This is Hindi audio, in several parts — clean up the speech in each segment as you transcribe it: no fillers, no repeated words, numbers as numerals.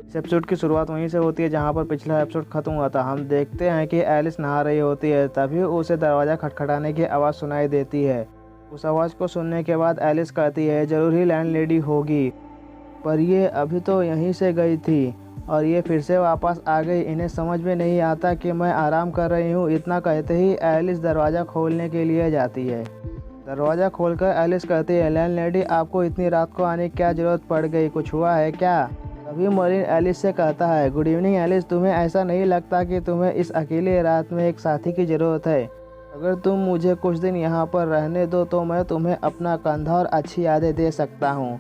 इस एपिसोड की शुरुआत वहीं से होती है जहां पर पिछला एपिसोड खत्म हुआ था। हम देखते हैं कि एलिस नहा रही होती है, तभी उसे दरवाज़ा खटखटाने की आवाज़ सुनाई देती है। उस आवाज़ को सुनने के बाद एलिस कहती है ज़रूर ही लैंडलेडी होगी, पर ये अभी तो यहीं से गई थी और ये फिर से वापस आ गई। इन्हें समझ में नहीं आता कि मैं आराम कर रही हूँ। इतना कहते ही एलिस दरवाज़ा खोलने के लिए जाती है। दरवाज़ा खोलकर एलिस कहती है लैंडलेडी आपको इतनी रात को आने की क्या ज़रूरत पड़ गई, कुछ हुआ है क्या? तभी मर्लिन एलिस से कहता है गुड इवनिंग एलिस, तुम्हें ऐसा नहीं लगता कि तुम्हें इस अकेली रात में एक साथी की ज़रूरत है? अगर तुम मुझे कुछ दिन यहाँ पर रहने दो तो मैं तुम्हें अपना कंधा और अच्छी यादें दे सकता हूँ।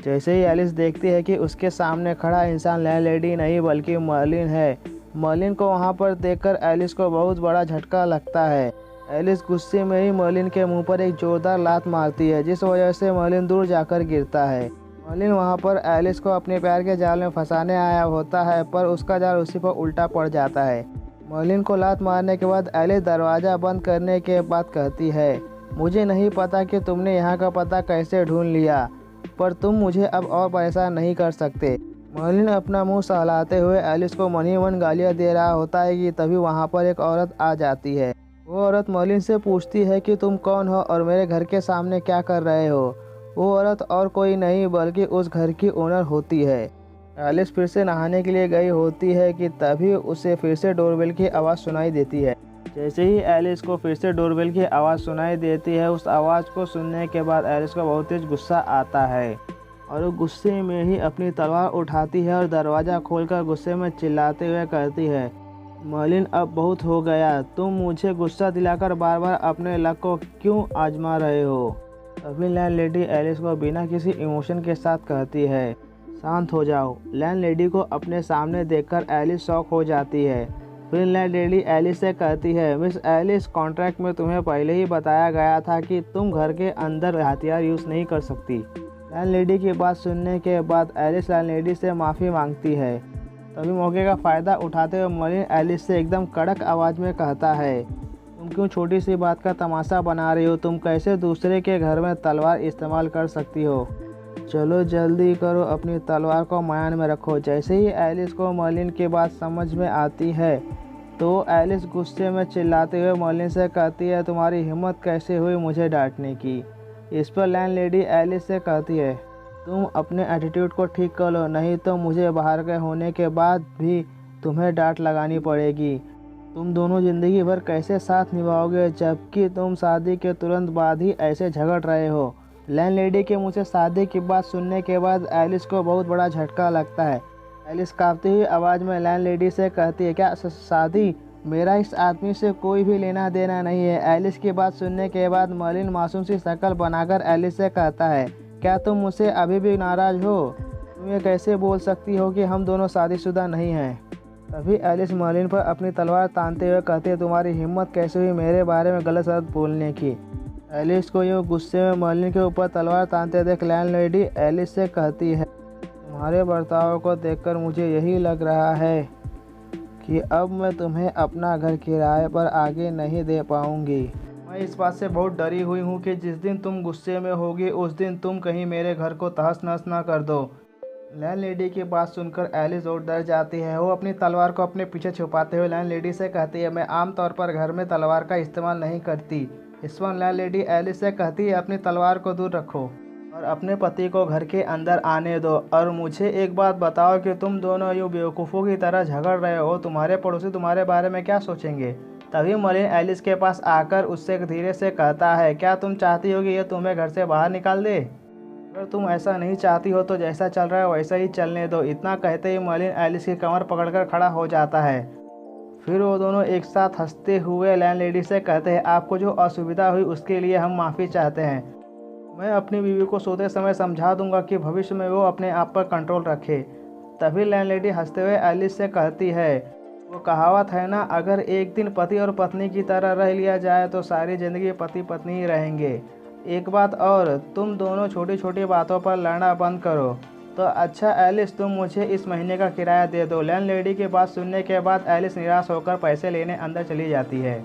जैसे ही एलिस देखती है कि उसके सामने खड़ा इंसान लैंडलेडी नहीं बल्कि मर्लिन है। मर्लिन को वहाँ पर देखकर एलिस को बहुत बड़ा झटका लगता है। एलिस गुस्से में ही मर्लिन के मुंह पर एक जोरदार लात मारती है, जिस वजह से मर्लिन दूर जाकर गिरता है। मर्लिन वहाँ पर एलिस को अपने प्यार के जाल में फंसाने आया होता है, पर उसका जाल उसी पर उल्टा पड़ जाता है। मर्लिन को लात मारने के बाद एलिस दरवाज़ा बंद करने के बाद कहती है मुझे नहीं पता कि तुमने यहाँ का पता कैसे ढूंढ लिया, पर तुम मुझे अब और परेशान नहीं कर सकते। मर्लिन अपना मुंह सहलाते हुए एलिस को मन ही मन गालियाँ दे रहा होता है कि तभी वहाँ पर एक औरत आ जाती है। वो औरत मर्लिन से पूछती है कि तुम कौन हो और मेरे घर के सामने क्या कर रहे हो? वो औरत और कोई नहीं बल्कि उस घर की ओनर होती है। एलिस फिर से नहाने के लिए गई होती है कि तभी उसे फिर से डोरबेल की आवाज़ सुनाई देती है। जैसे ही एलिस को फिर से डोरबेल की आवाज़ सुनाई देती है, उस आवाज़ को सुनने के बाद एलिस को बहुत तेज गुस्सा आता है और वो गुस्से में ही अपनी तलवार उठाती है और दरवाज़ा खोलकर गुस्से में चिल्लाते हुए कहती है मर्लिन अब बहुत हो गया, तुम मुझे गुस्सा दिलाकर बार बार अपने लक को क्यों आजमा रहे हो? तभी लैंडलेडी एलिस को बिना किसी इमोशन के साथ कहती है शांत हो जाओ। लैंडलेडी को अपने सामने देखकर एलिस शॉक हो जाती है। फिर लैंडलेडी एलिस से कहती है मिस एलिस, कॉन्ट्रैक्ट में तुम्हें पहले ही बताया गया था कि तुम घर के अंदर हथियार यूज़ नहीं कर सकती। लैंडलेडी की बात सुनने के बाद एलिस लैंडलेडी से माफ़ी मांगती है। तभी मौके का फ़ायदा उठाते हुए मर्लिन एलिस से एकदम कड़क आवाज़ में कहता है तुम क्यों छोटी सी बात का तमाशा बना रही हो? तुम कैसे दूसरे के घर में तलवार इस्तेमाल कर सकती हो? चलो जल्दी करो, अपनी तलवार को म्यान में रखो। जैसे ही एलिस को मर्लिन की बात समझ में आती है तो एलिस गुस्से में चिल्लाते हुए मर्लिन से कहती है तुम्हारी हिम्मत कैसे हुई मुझे डांटने की? इस पर लैंडलेडी एलिस से कहती है तुम अपने एटीट्यूड को ठीक कर लो, नहीं तो मुझे बाहर के होने के बाद भी तुम्हें डांट लगानी पड़ेगी। तुम दोनों ज़िंदगी भर कैसे साथ निभाओगे जबकि तुम शादी के तुरंत बाद ही ऐसे झगड़ रहे हो? लैंडलेडी के मुँह से शादी की बात सुनने के बाद एलिस को बहुत बड़ा झटका लगता है। एलिस कांपती हुई आवाज़ में लैंडलेडी से कहती है क्या शादी? मेरा इस आदमी से कोई भी लेना देना नहीं है। एलिस की बात सुनने के बाद मर्लिन मासूम सी शक्ल बनाकर एलिस से कहता है क्या तुम मुझसे अभी भी नाराज़ हो? तुम ये कैसे बोल सकती हो कि हम दोनों शादीशुदा नहीं हैं? तभी एलिस मर्लिन पर अपनी तलवार तानते हुए कहती है तुम्हारी हिम्मत कैसे हुई मेरे बारे में गलत शब्द बोलने की? एलिस को यूँ गुस्से में मर्लिन के ऊपर तलवार तानते देख लैंडलेडी एलिस से कहती है तुम्हारे बर्ताव को देखकर मुझे यही लग रहा है कि अब मैं तुम्हें अपना घर किराए पर आगे नहीं दे पाऊंगी। मैं इस बात से बहुत डरी हुई हूँ कि जिस दिन तुम गुस्से में होगी उस दिन तुम कहीं मेरे घर को तहस नहस ना कर दो। लैंडलेडी की बात सुनकर एलिस और डर जाती है। वो अपनी तलवार को अपने पीछे छुपाते हुए लैंडलेडी से कहती है मैं आमतौर पर घर में तलवार का इस्तेमाल नहीं करती। इस पर लैंडलेडी एलिस से कहती है अपनी तलवार को दूर रखो और अपने पति को घर के अंदर आने दो। और मुझे एक बात बताओ कि तुम दोनों यूँ बेवकूफ़ों की तरह झगड़ रहे हो, तुम्हारे पड़ोसी तुम्हारे बारे में क्या सोचेंगे? तभी मर्लिन एलिस के पास आकर उससे धीरे से कहता है क्या तुम चाहती हो कि ये तुम्हें घर से बाहर निकाल दे? अगर तुम ऐसा नहीं चाहती हो तो जैसा चल रहा है वैसा ही चलने दो। इतना कहते ही मर्लिन एलिस की कमर पकड़कर खड़ा हो जाता है। फिर वो दोनों एक साथ हंसते हुए लैंडलेडी से कहते हैं आपको जो असुविधा हुई उसके लिए हम माफ़ी चाहते हैं। मैं अपनी बीवी को सोते समय समझा दूंगा कि भविष्य में वो अपने आप पर कंट्रोल रखे। तभी लैंडलेडी हंसते हुए एलिस से कहती है वो कहावत है ना, अगर एक दिन पति और पत्नी की तरह रह लिया जाए तो सारी ज़िंदगी पति पत्नी ही रहेंगे। एक बात और, तुम दोनों छोटी छोटी बातों पर लड़ना बंद करो। तो अच्छा एलिस, तुम मुझे इस महीने का किराया दे दो। लैंडलेडी की बात सुनने के बाद एलिस निराश होकर पैसे लेने अंदर चली जाती है।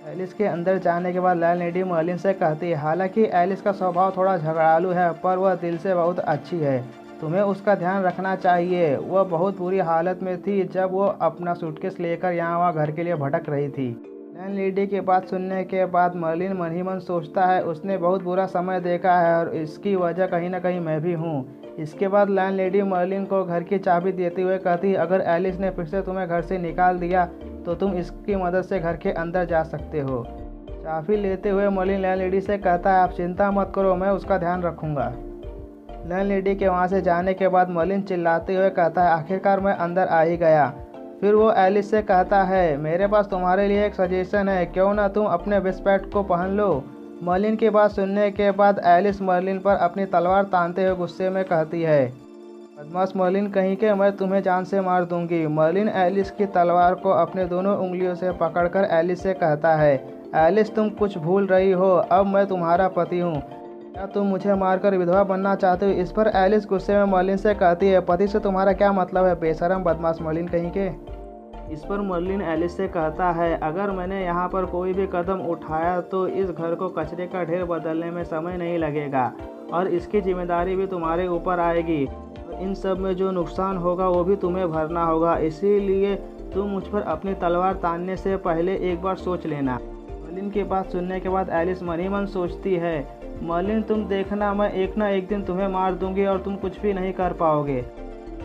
एलिस के अंदर जाने के बाद लैंडलेडी मर्लिन से कहती है हालांकि एलिस का स्वभाव थोड़ा झगड़ालू है पर वह दिल से बहुत अच्छी है। तुम्हें उसका ध्यान रखना चाहिए। वह बहुत बुरी हालत में थी जब वो अपना सूटकेस लेकर यहाँ वहाँ घर के लिए भटक रही थी। लैंडलेडी की बात सुनने के बाद मर्लिन मन ही मन सोचता है उसने बहुत बुरा समय देखा है और इसकी वजह कहीं ना कहीं मैं भी हूँ। इसके बाद लैंडलेडी मर्लिन को घर की चाबी देते हुए कहती, अगर एलिस ने फिर से तुम्हें घर से निकाल दिया तो तुम इसकी मदद से घर के अंदर जा सकते हो। चाबी लेते हुए मर्लिन लैंडलेडी से कहता है, आप चिंता मत करो, मैं उसका ध्यान रखूँगा। लैंडलेडी के वहाँ से जाने के बाद मर्लिन चिल्लाते हुए कहता है, आखिरकार मैं अंदर आ ही गया। फिर वो एलिस से कहता है, मेरे पास तुम्हारे लिए एक सजेशन है, क्यों ना तुम अपने वेस्टपैट को पहन लो। मर्लिन की बात सुनने के बाद एलिस मर्लिन पर अपनी तलवार तानते हुए गुस्से में कहती है, बदमाश मर्लिन कहीं के, मैं तुम्हें जान से मार दूंगी। मर्लिन एलिस की तलवार को अपने दोनों उंगलियों से पकड़कर एलिस से कहता है, एलिस तुम कुछ भूल रही हो, अब मैं तुम्हारा पति हूँ। क्या तुम मुझे मारकर विधवा बनना चाहते हो? इस पर एलिस गुस्से में मर्लिन से कहती है, पति से तुम्हारा क्या मतलब है, बेशरम बदमाश मर्लिन कहीं के। इस पर मर्लिन एलिस से कहता है, अगर मैंने यहाँ पर कोई भी कदम उठाया तो इस घर को कचरे का ढेर बदलने में समय नहीं लगेगा और इसकी जिम्मेदारी भी तुम्हारे ऊपर आएगी और इन सब में जो नुकसान होगा वो भी तुम्हें भरना होगा। इसीलिए तुम मुझ पर अपनी तलवार तानने से पहले एक बार सोच लेना। मर्लिन की बात सुनने के बाद एलिस मन ही मन सोचती है, मर्लिन तुम देखना, मैं एक ना एक दिन तुम्हें मार दूंगी और तुम कुछ भी नहीं कर पाओगे।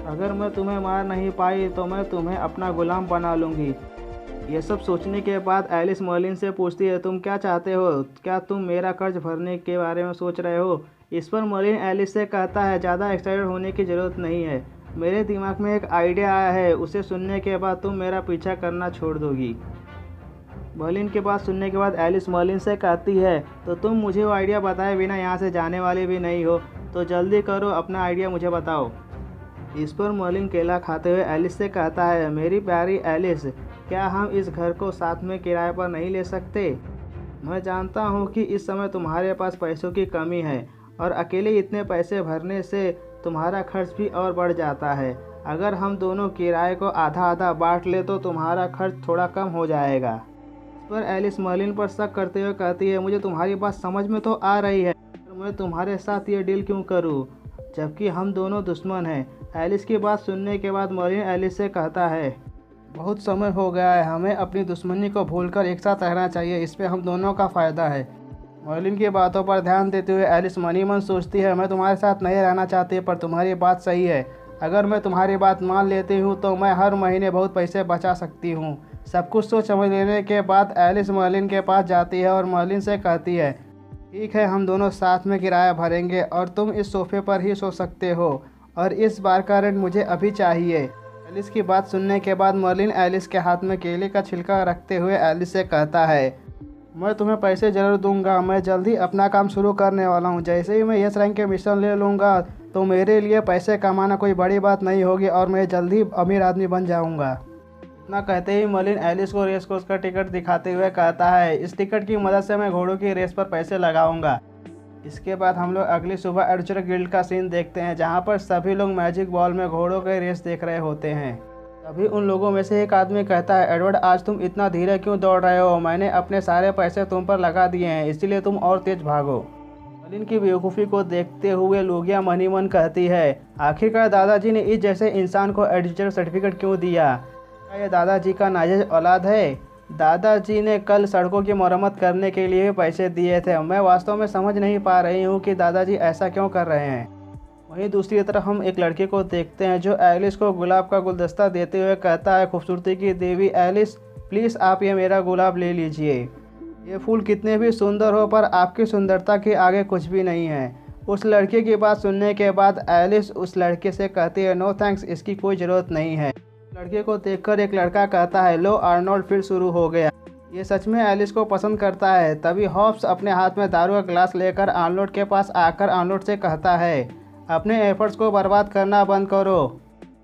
अगर मैं तुम्हें मार नहीं पाई तो मैं तुम्हें अपना गुलाम बना लूँगी। ये सब सोचने के बाद एलिस मर्लिन से पूछती है, तुम क्या चाहते हो? क्या तुम मेरा कर्ज भरने के बारे में सोच रहे हो? इस पर मर्लिन एलिस से कहता है, ज़्यादा एक्साइटेड होने की ज़रूरत नहीं है, मेरे दिमाग में एक आइडिया आया है, उसे सुनने के बाद तुम मेरा पीछा करना छोड़ दोगी। मर्लिन की बात सुनने के बाद एलिस मर्लिन से कहती है, तो तुम मुझे वो आइडिया बताए बिना यहाँ से जाने वाले भी नहीं हो, तो जल्दी करो, अपना आइडिया मुझे बताओ। इस पर मर्लिन केला खाते हुए एलिस से कहता है, मेरी प्यारी एलिस, क्या हम इस घर को साथ में किराए पर नहीं ले सकते? मैं जानता हूँ कि इस समय तुम्हारे पास पैसों की कमी है और अकेले इतने पैसे भरने से तुम्हारा खर्च भी और बढ़ जाता है। अगर हम दोनों किराए को आधा आधा बांट ले तो तुम्हारा खर्च थोड़ा कम हो जाएगा। इस पर एलिस मर्लिन पर शक करते हुए कहती है, मुझे तुम्हारी बात समझ में तो आ रही है, पर मैं तुम्हारे साथ ये डील क्यों करूँ, जबकि हम दोनों दुश्मन हैं। एलिस की बात सुनने के बाद मर्लिन एलिस से कहता है, बहुत समय हो गया है, हमें अपनी दुश्मनी को भूलकर एक साथ रहना चाहिए, इस पे हम दोनों का फ़ायदा है। मर्लिन की बातों पर ध्यान देते हुए एलिस मन ही मन सोचती है, मैं तुम्हारे साथ नहीं रहना चाहती, पर तुम्हारी बात सही है। अगर मैं तुम्हारी बात मान लेती हूँ तो मैं हर महीने बहुत पैसे बचा सकती हूँ। सब कुछ सोच समझ लेने के बाद एलिस मर्लिन के पास जाती है और मर्लिन से कहती है, ठीक है, हम दोनों साथ में किराया भरेंगे और तुम इस सोफे पर ही सो सकते हो और इस बार का रेंट मुझे अभी चाहिए। एलिस की बात सुनने के बाद मर्लिन एलिस के हाथ में केले का छिलका रखते हुए एलिस से कहता है, मैं तुम्हें पैसे ज़रूर दूंगा, मैं जल्दी अपना काम शुरू करने वाला हूँ। जैसे ही मैं यस रैंक के मिशन ले लूँगा तो मेरे लिए पैसे कमाना कोई बड़ी बात नहीं होगी और मैं जल्दी अमीर आदमी बन जाऊँगा। इतना कहते ही मर्लिन एलिस को रेस कोर्स का टिकट दिखाते हुए कहता है, इस टिकट की मदद से मैं घोड़ों की रेस पर पैसे लगाऊंगा। इसके बाद हम लोग अगली सुबह एडवेंचर गिल्ड का सीन देखते हैं, जहां पर सभी लोग मैजिक बॉल में घोड़ों के रेस देख रहे होते हैं। तभी उन लोगों में से एक आदमी कहता है, एडवर्ड, आज तुम इतना धीरे क्यों दौड़ रहे हो? मैंने अपने सारे पैसे तुम पर लगा दिए हैं, इसीलिए तुम और तेज भागो। मर्लिन की बेवकूफ़ी को देखते हुए लूगिया मन ही मन कहती है, आखिरकार दादाजी ने इस जैसे इंसान को एडवेंचर सर्टिफिकेट क्यों दिया? क्या ये दादाजी का नाजायज औलाद है? दादाजी ने कल सड़कों की मरम्मत करने के लिए पैसे दिए थे। मैं वास्तव में समझ नहीं पा रही हूँ कि दादाजी ऐसा क्यों कर रहे हैं। वहीं दूसरी तरफ हम एक लड़के को देखते हैं जो एलिस को गुलाब का गुलदस्ता देते हुए कहता है, खूबसूरती की देवी एलिस, प्लीज़ आप ये मेरा गुलाब ले लीजिए। ये फूल कितने भी सुंदर हो पर आपकी सुंदरता के आगे कुछ भी नहीं है। उस लड़के की बात सुनने के बाद एलिस उस लड़के से कहती है, नो थैंक्स, इसकी कोई ज़रूरत नहीं है। लड़के को देखकर एक लड़का कहता है, लो आर्नोल्ड, फिर शुरू हो गया। ये सच में एलिस को पसंद करता है। तभी हॉब्स अपने हाथ में दारू का गिलास लेकर आर्नोल्ड के पास आकर आर्नोल्ड से कहता है, अपने एफर्ट्स को बर्बाद करना बंद करो।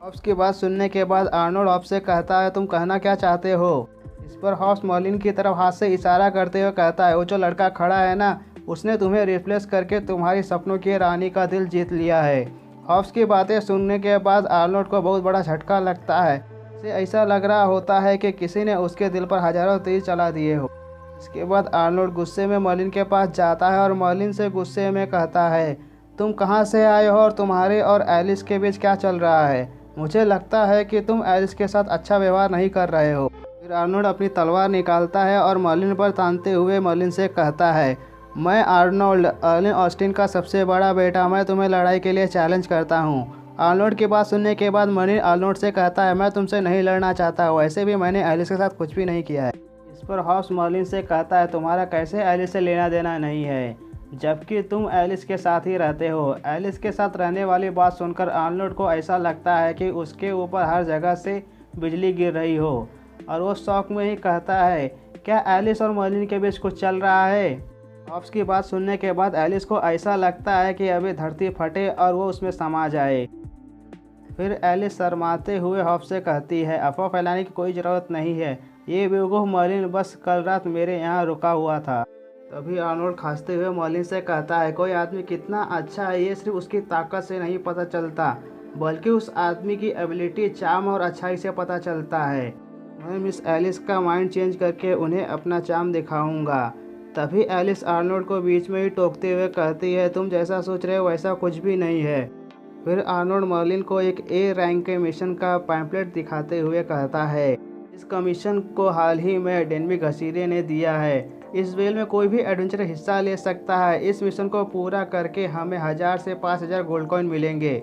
हॉब्स की बात सुनने के बाद आर्नोल्ड हॉब्स से कहता है, तुम कहना क्या चाहते हो? इस पर हॉब्स मर्लिन की तरफ हाथ से इशारा करते हुए कहता है, वो जो लड़का खड़ा है ना, उसने तुम्हें रिप्लेस करके तुम्हारी सपनों की रानी का दिल जीत लिया है। हॉब्स की बातें सुनने के बाद आर्नोल्ड को बहुत बड़ा झटका लगता है। उसे ऐसा लग रहा होता है कि किसी ने उसके दिल पर हजारों तीर चला दिए हो। इसके बाद आर्नोल्ड गुस्से में मर्लिन के पास जाता है और मर्लिन से गुस्से में कहता है, तुम कहाँ से आए हो और तुम्हारे और एलिस के बीच क्या चल रहा है? मुझे लगता है कि तुम एलिस के साथ अच्छा व्यवहार नहीं कर रहे हो। फिर आर्नोल्ड अपनी तलवार निकालता है और मर्लिन पर तानते हुए मर्लिन से कहता है, मैं आर्नोल्ड, अर्लिन ऑस्टिन का सबसे बड़ा बेटा, मैं तुम्हें लड़ाई के लिए चैलेंज करता हूँ। आर्नोल्ड की बात सुनने के बाद मर्लिन आर्नोल्ड से कहता है, मैं तुमसे नहीं लड़ना चाहता, वैसे भी मैंने एलिस के साथ कुछ भी नहीं किया है। इस पर हॉब्स मर्लिन से कहता है, तुम्हारा कैसे एलिस से लेना देना नहीं है, जबकि तुम एलिस के साथ ही रहते हो। एलिस के साथ रहने वाली बात सुनकर आर्नोल्ड को ऐसा लगता है कि उसके ऊपर हर जगह से बिजली गिर रही हो, और वो शौक में ही कहता है, क्या एलिस और मर्लिन के बीच कुछ चल रहा है? हॉब्स की बात सुनने के बाद एलिस को ऐसा लगता है कि अभी धरती फटे और वो उसमें समा जाए। फिर एलिस शर्माते हुए हॉब्स से कहती है, अफवाह फैलाने की कोई ज़रूरत नहीं है, ये बेवकूफ़ मर्लिन बस कल रात मेरे यहाँ रुका हुआ था। तभी आर्नोल्ड खांसते हुए मर्लिन से कहता है, कोई आदमी कितना अच्छा है ये सिर्फ उसकी ताकत से नहीं पता चलता, बल्कि उस आदमी की एबिलिटी, चार्म और अच्छाई से पता चलता है। मैं मिस एलिस का माइंड चेंज करके उन्हें अपना चार्म दिखाऊंगा। तभी एलिस आर्नोल्ड को बीच में ही टोकते हुए कहती है, तुम जैसा सोच रहे हो वैसा कुछ भी नहीं है। फिर आर्नोल्ड मर्लिन को एक ए रैंक के मिशन का पैम्पलेट दिखाते हुए कहता है, इस कमीशन को हाल ही में डेनवी घसीरे ने दिया है। इस वेल में कोई भी एडवेंचर हिस्सा ले सकता है। इस मिशन को पूरा करके हमें 1000 से 5000 गोल्ड कॉइन मिलेंगे,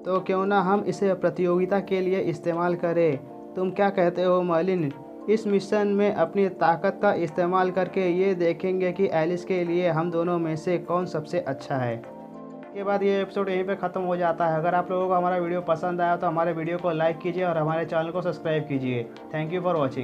तो क्यों ना हम इसे प्रतियोगिता के लिए इस्तेमाल करें। तुम क्या कहते हो मर्लिन? इस मिशन में अपनी ताकत का इस्तेमाल करके ये देखेंगे कि एलिस के लिए हम दोनों में से कौन सबसे अच्छा है। के बाद ये एपिसोड यहीं पे ख़त्म हो जाता है। अगर आप लोगों को हमारा वीडियो पसंद आया तो हमारे वीडियो को लाइक कीजिए और हमारे चैनल को सब्सक्राइब कीजिए। Thank you for watching.